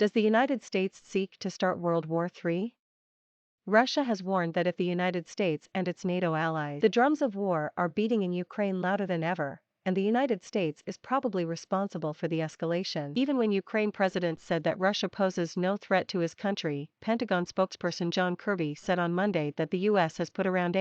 Does the United States seek to start World War III? Russia has warned that if the United States and its NATO allies, the drums of war are beating in Ukraine louder than ever, and the United States is probably responsible for the escalation. Even when Ukraine president said that Russia poses no threat to his country, Pentagon spokesperson John Kirby said on Monday that the U.S. has put around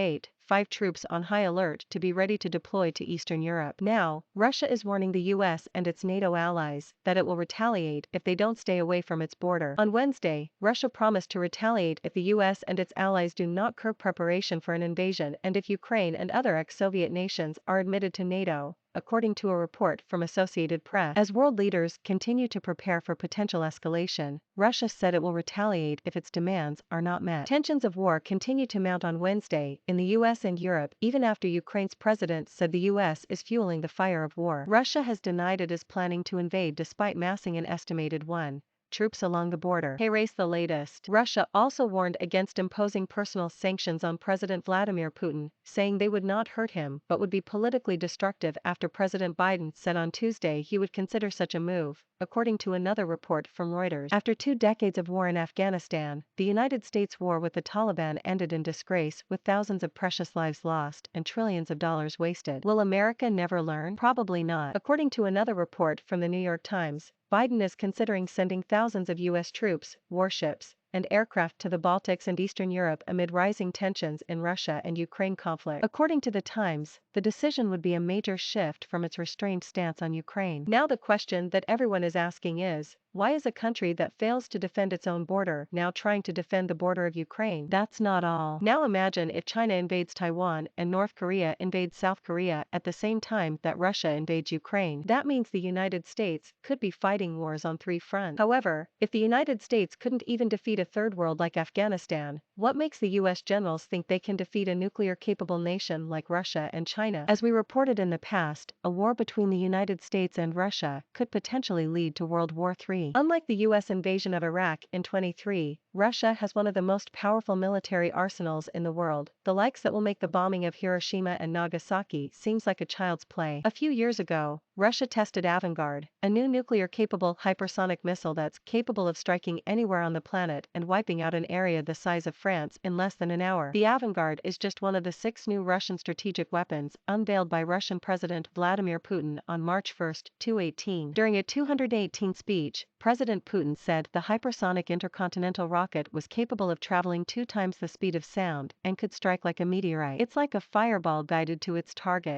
5 troops on high alert to be ready to deploy to Eastern Europe. Now, Russia is warning the U.S. and its NATO allies that it will retaliate if they don't stay away from its border. On Wednesday, Russia promised to retaliate if the U.S. and its allies do not curb preparation for an invasion and if Ukraine and other ex-Soviet nations are admitted to NATO, according to a report from Associated Press. As world leaders continue to prepare for potential escalation, Russia said it will retaliate if its demands are not met. Tensions of war continue to mount on Wednesday in the US and Europe even after Ukraine's president said the US is fueling the fire of war. Russia has denied it is planning to invade despite massing an estimated 1 troops along the border. Race the latest. Russia also warned against imposing personal sanctions on President Vladimir Putin, saying they would not hurt him but would be politically destructive after President Biden said on Tuesday he would consider such a move, according to another report from Reuters. After 2 decades of war in Afghanistan, the United States' war with the Taliban ended in disgrace with thousands of precious lives lost and trillions of dollars wasted. Will America never learn? Probably not. According to another report from the New York Times, Biden is considering sending thousands of U.S. troops, warships, and aircraft to the Baltics and Eastern Europe amid rising tensions in Russia and Ukraine conflict. According to the Times, the decision would be a major shift from its restrained stance on Ukraine. Now the question that everyone is asking is, why is a country that fails to defend its own border now trying to defend the border of Ukraine? That's not all. Now imagine if China invades Taiwan and North Korea invades South Korea at the same time that Russia invades Ukraine. That means the United States could be fighting wars on 3 fronts. However, if the United States couldn't even defeat a third world like Afghanistan, what makes the US generals think they can defeat a nuclear-capable nation like Russia and China? As we reported in the past, a war between the United States and Russia could potentially lead to World War III. Unlike the US invasion of Iraq in 2023, Russia has one of the most powerful military arsenals in the world, the likes that will make the bombing of Hiroshima and Nagasaki seems like a child's play. A few years ago, Russia tested Avangard, a new nuclear-capable hypersonic missile that's capable of striking anywhere on the planet and wiping out an area the size of France in less than an hour. The Avangard is just one of the 6 new Russian strategic weapons unveiled by Russian President Vladimir Putin on March 1, 2018. During a 218 speech, President Putin said the hypersonic intercontinental rocket was capable of traveling 2 times the speed of sound and could strike like a meteorite. It's like a fireball guided to its target,